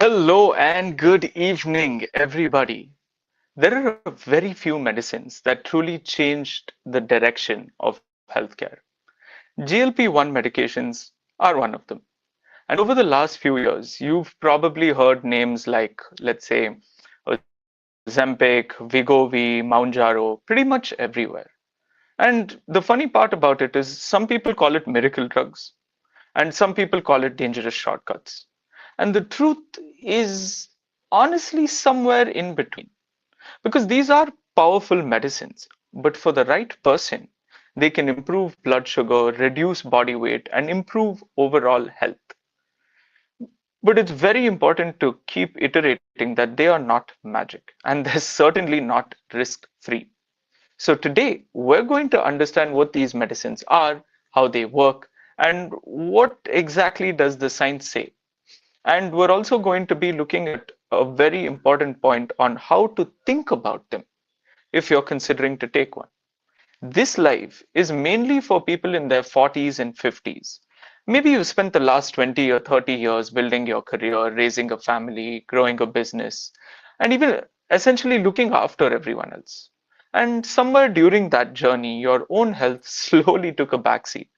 Hello and good evening, everybody. There are very few medicines that truly changed the direction of healthcare. GLP-1 medications are one of them. And over the last few years, you've probably heard names like, let's say, Ozempic, Wegovy, Mounjaro, pretty much everywhere. And the funny part about it is some people call it miracle drugs, and some people call it dangerous shortcuts. And the truth is honestly somewhere in between. Because these are powerful medicines, but for the right person, they can improve blood sugar, reduce body weight, and improve overall health. But it's very important to keep iterating that they are not magic, and they're certainly not risk free. So, today we're going to understand what these medicines are, how they work, and what exactly does the science say. And we're also going to be looking at a very important point on how to think about them if you're considering to take one. This life is mainly for people in their 40s and 50s. Maybe you've spent the last 20 or 30 years building your career, raising a family, growing a business, and even essentially looking after everyone else. And somewhere during that journey, your own health slowly took a backseat.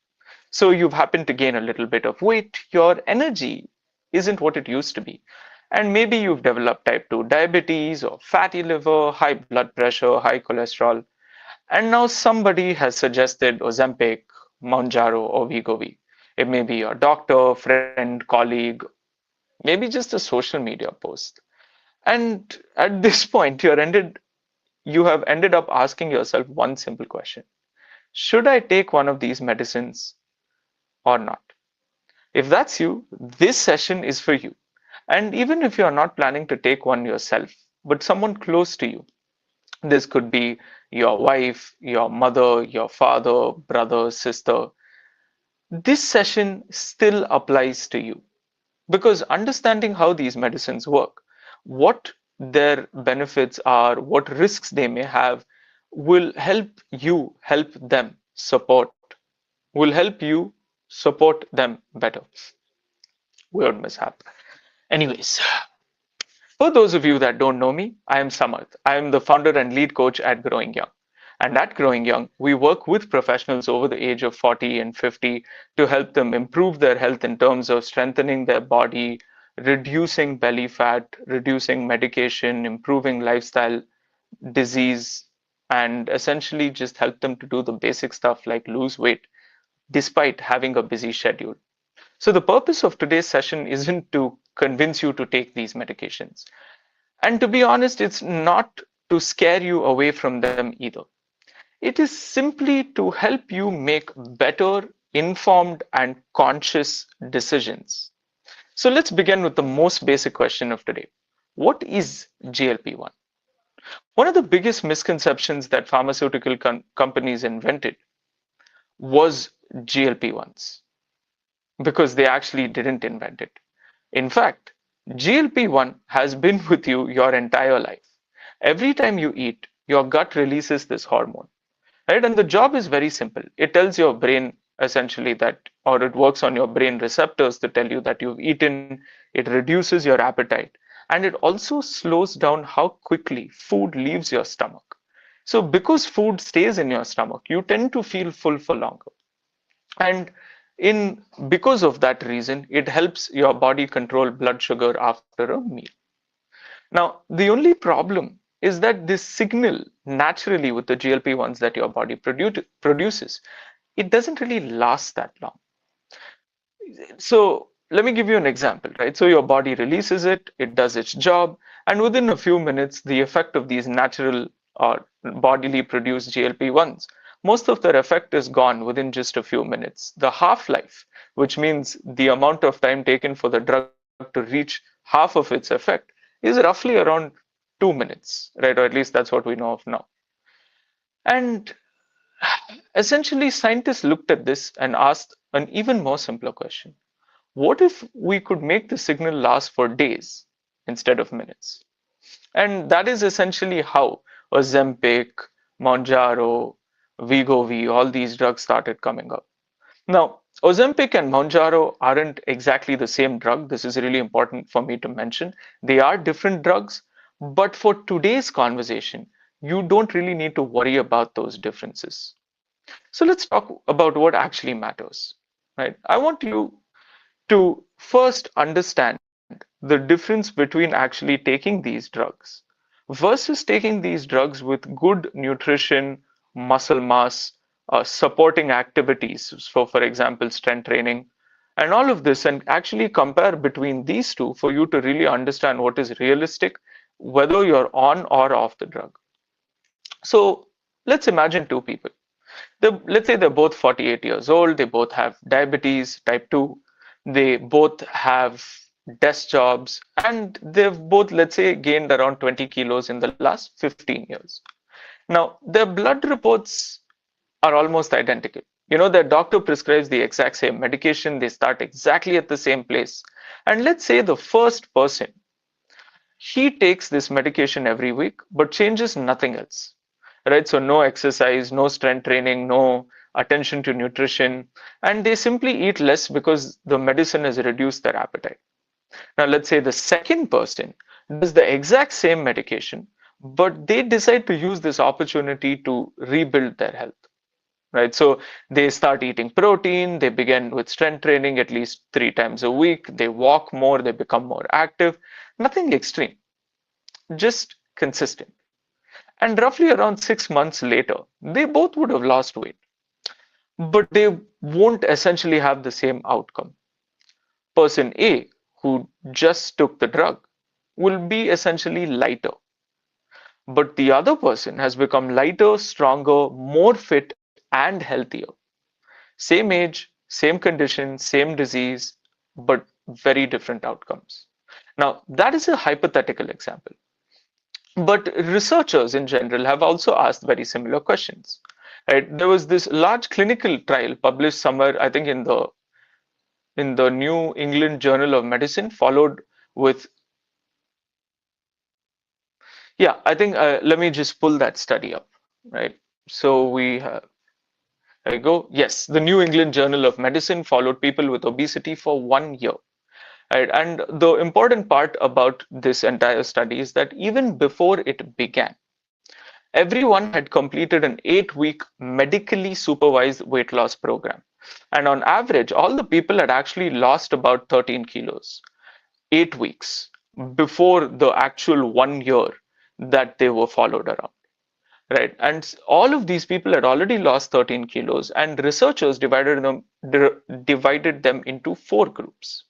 So you've happened to gain a little bit of weight, your energy isn't what it used to be. And maybe you've developed type 2 diabetes or fatty liver, high blood pressure, high cholesterol. And now somebody has suggested Ozempic, Mounjaro, or Wegovy. It may be your doctor, friend, colleague, maybe just a social media post. And at this point, you have ended up asking yourself one simple question. Should I take one of these medicines or not? If that's you, this session is for you. And even if you're not planning to take one yourself, but someone close to you, this could be your wife, your mother, your father, brother, sister, this session still applies to you because understanding how these medicines work, what their benefits are, what risks they may have, will help you help them support, will help you support them better. Weird mishap. Anyways, for those of you that don't know me, I am Samarth. I am the founder and lead coach at Growing Young. And at Growing Young, we work with professionals over the age of 40 and 50 to help them improve their health in terms of strengthening their body, reducing belly fat, reducing medication, improving lifestyle disease, and essentially just help them to do the basic stuff like lose weight despite having a busy schedule. So, the purpose of today's session isn't to convince you to take these medications. And to be honest, it's not to scare you away from them either. It is simply to help you make better, informed, and conscious decisions. So, let's begin with the most basic question of today. What is GLP-1? One of the biggest misconceptions that pharmaceutical companies invented was GLP-1s because they actually didn't invent it. In fact, GLP-1 has been with you your entire life. Every time you eat, your gut releases this hormone, right? And the job is very simple. It tells your brain essentially that, or it works on your brain receptors to tell you that you've eaten, it reduces your appetite, and it also slows down how quickly food leaves your stomach. So, because food stays in your stomach, you tend to feel full for longer. And in because of that reason, it helps your body control blood sugar after a meal. Now, the only problem is that this signal naturally with the GLP-1s that your body produces, it doesn't really last that long. So let me give you an example, right? So your body releases it, it does its job, and within a few minutes, the effect of these natural or bodily produced GLP-1s, most of their effect is gone within just a few minutes. The half-life, which means the amount of time taken for the drug to reach half of its effect, is roughly around 2 minutes, right? Or at least that's what we know of now. And essentially, scientists looked at this and asked an even more simpler question. What if we could make the signal last for days instead of minutes? And that is essentially how Ozempic, Mounjaro, Wegovy, all these drugs started coming up. Now, Ozempic and Mounjaro aren't exactly the same drug. This is really important for me to mention. They are different drugs, but for today's conversation, you don't really need to worry about those differences. So let's talk about what actually matters, right? I want you to first understand the difference between actually taking these drugs versus taking these drugs with good nutrition, muscle mass, supporting activities. So, for example, strength training, and all of this, and actually compare between these two for you to really understand what is realistic, whether you're on or off the drug. So, let's imagine two people. Let's say they're both 48 years old, they both have diabetes, type 2, they both have desk jobs, and they've both, let's say, gained around 20 kilos in the last 15 years. Now, their blood reports are almost identical. Their doctor prescribes the exact same medication, they start exactly at the same place. And let's say the first person, he takes this medication every week, but changes nothing else, right? So no exercise, no strength training, no attention to nutrition, and they simply eat less because the medicine has reduced their appetite. Now, let's say the second person does the exact same medication, but they decide to use this opportunity to rebuild their health, right? So they start eating protein, they begin with strength training at least 3 times a week, they walk more, they become more active, nothing extreme, just consistent. And roughly around 6 months later, they both would have lost weight, but they won't essentially have the same outcome. Person A, who just took the drug, will be essentially lighter, but the other person has become lighter, stronger, more fit, and healthier. Same age, same condition, same disease, but very different outcomes. Now, that is a hypothetical example. But researchers in general have also asked very similar questions. Right? There was this large clinical trial published somewhere, I think, in the New England Journal of Medicine, followed with, yeah, I think, let me just pull that study up, right? So we have, there we go. Yes, the New England Journal of Medicine followed people with obesity for 1 year. Right? And the important part about this entire study is that even before it began, everyone had completed an 8 week medically supervised weight loss program. And on average, all the people had actually lost about 13 kilos, 8 weeks before the actual 1 year that they were followed around. Right. And all of these people had already lost 13 kilos, and researchers divided them into four groups.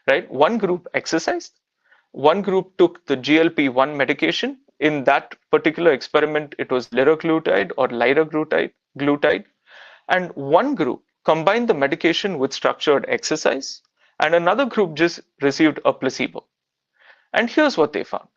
Right. One group exercised, one group took the GLP-1 medication. In that particular experiment, it was liraglutide or liraglutide. And one group combined the medication with structured exercise, and another group just received a placebo. And here's what they found,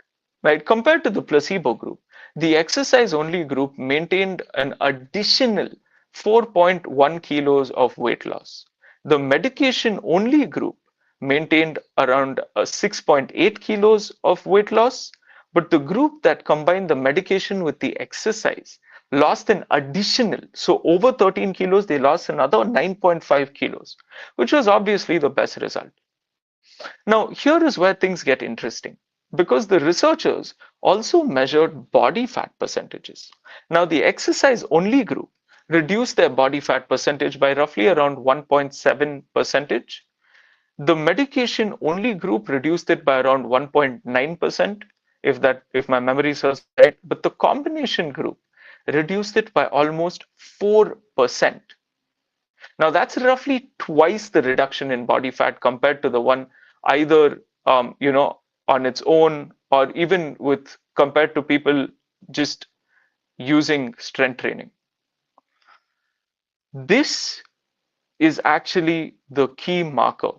right? Compared to the placebo group, the exercise only group maintained an additional 4.1 kilos of weight loss. The medication only group maintained around 6.8 kilos of weight loss, but the group that combined the medication with the exercise lost an additional, so over 13 kilos, they lost another 9.5 kilos, which was obviously the best result. Now, here is where things get interesting because the researchers also measured body fat percentages. Now, the exercise only group reduced their body fat percentage by roughly around 1.7 percentage. The medication only group reduced it by around 1.9%, if my memory serves me right, but the combination group reduced it by almost 4%. Now, that's roughly twice the reduction in body fat compared to the one either on its own or even with compared to people just using strength training. This is actually the key marker.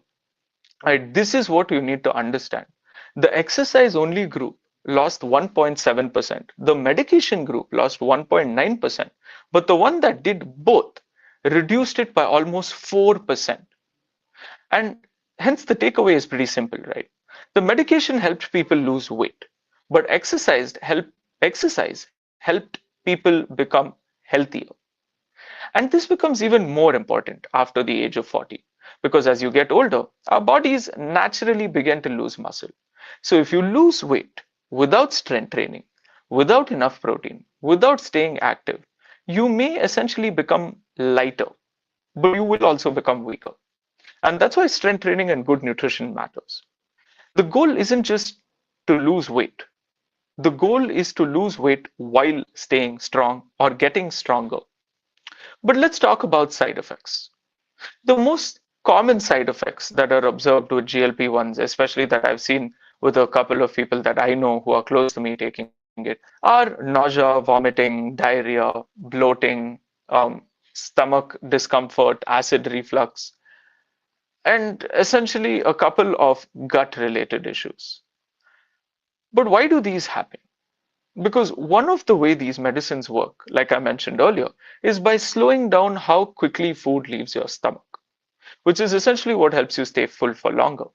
Right? This is what you need to understand. The exercise only group lost 1.7%. The medication group lost 1.9%. But the one that did both reduced it by almost 4%. And hence the takeaway is pretty simple, right? The medication helped people lose weight, but exercise helped people become healthier. And this becomes even more important after the age of 40, because as you get older, our bodies naturally begin to lose muscle. So if you lose weight without strength training, without enough protein, without staying active, you may essentially become lighter, but you will also become weaker. And that's why strength training and good nutrition matters. The goal isn't just to lose weight. The goal is to lose weight while staying strong or getting stronger. But let's talk about side effects. The most common side effects that are observed with GLP-1s, especially that I've seen with a couple of people that I know who are close to me taking it, are nausea, vomiting, diarrhea, bloating, stomach discomfort, acid reflux, and essentially a couple of gut related issues. But why do these happen? Because one of the way these medicines work, like I mentioned earlier, is by slowing down how quickly food leaves your stomach, which is essentially what helps you stay full for longer.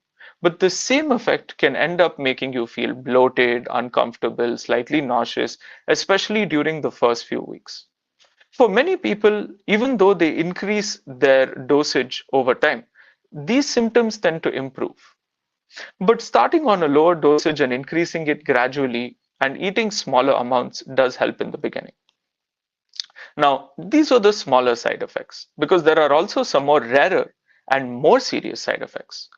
But the same effect can end up making you feel bloated, uncomfortable, slightly nauseous, especially during the first few weeks. For many people, even though they increase their dosage over time, these symptoms tend to improve. But starting on a lower dosage and increasing it gradually and eating smaller amounts does help in the beginning. Now, these are the smaller side effects because there are also some more rarer and more serious side effects.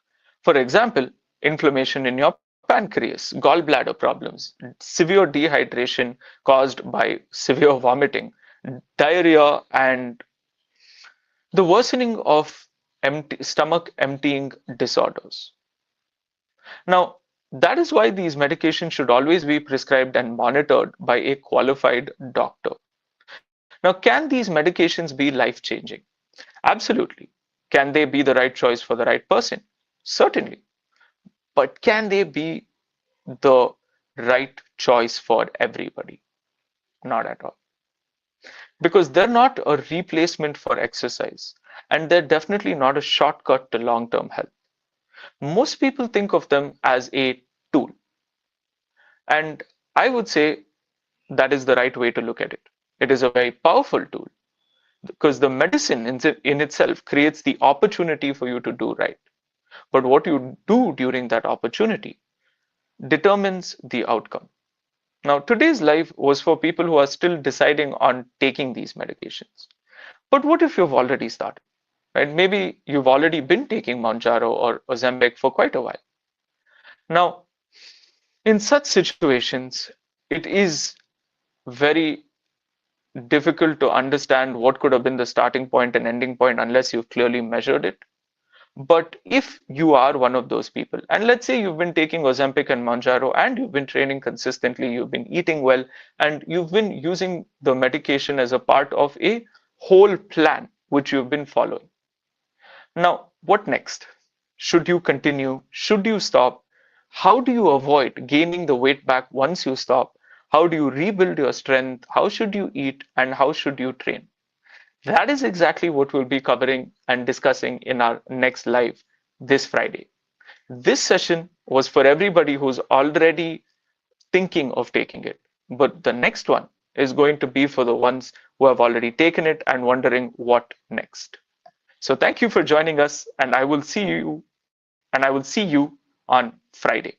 For example, inflammation in your pancreas, gallbladder problems, severe dehydration caused by severe vomiting, diarrhea, and the worsening of stomach emptying disorders. Now, that is why these medications should always be prescribed and monitored by a qualified doctor. Now, can these medications be life changing? Absolutely. Can they be the right choice for the right person? Certainly. But can they be the right choice for everybody? Not at all. Because they're not a replacement for exercise, and they're definitely not a shortcut to long term health. Most people think of them as a tool, and I would say that is the right way to look at it. It is a very powerful tool because the medicine in itself creates the opportunity for you to do right. But what you do during that opportunity determines the outcome. Now, today's life was for people who are still deciding on taking these medications. But what if you've already started? Right? Maybe you've already been taking Mounjaro or Ozempic for quite a while. Now, in such situations, it is very difficult to understand what could have been the starting point and ending point unless you've clearly measured it. But if you are one of those people, and let's say you've been taking Ozempic and Mounjaro and you've been training consistently, you've been eating well, and you've been using the medication as a part of a whole plan which you've been following. Now, what next? Should you continue? Should you stop? How do you avoid gaining the weight back once you stop? How do you rebuild your strength? How should you eat? And how should you train? That is exactly what we'll be covering and discussing in our next live this Friday. This session was for everybody who's already thinking of taking it, but the next one is going to be for the ones who have already taken it and wondering what next. So thank you for joining us, and I will see you on Friday.